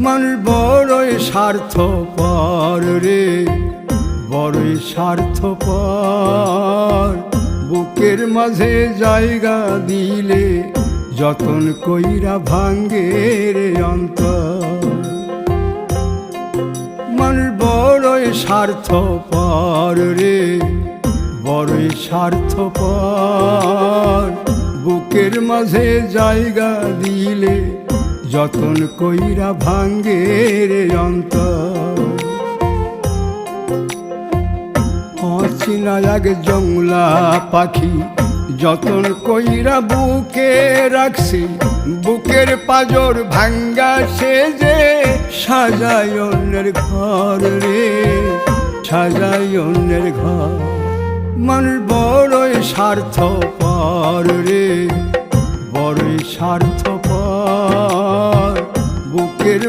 মানুষ বড়ই স্বার্থপর রে, বড়ই স্বার্থপর। বুকের মাঝে জায়গা দিলে যতন কইরা ভাঙ্গে রে অন্তর। মানুষ বড়ই স্বার্থপর রে, বড়ই স্বার্থপর। বুকের মাঝে জায়গা দিলে যতন কইরা ভাঙ্গে রে অন্তর। অচিনা এক জংলা পাখি যতন কইরা বুকে রাখছি, বুকের পাজর ভাঙ্গা সে যে সাজায় অন্যের ঘর রে, সাজায় অন্যের ঘর। মানুষ বড়ই স্বার্থপর রে, বড়ই স্বার্থপর।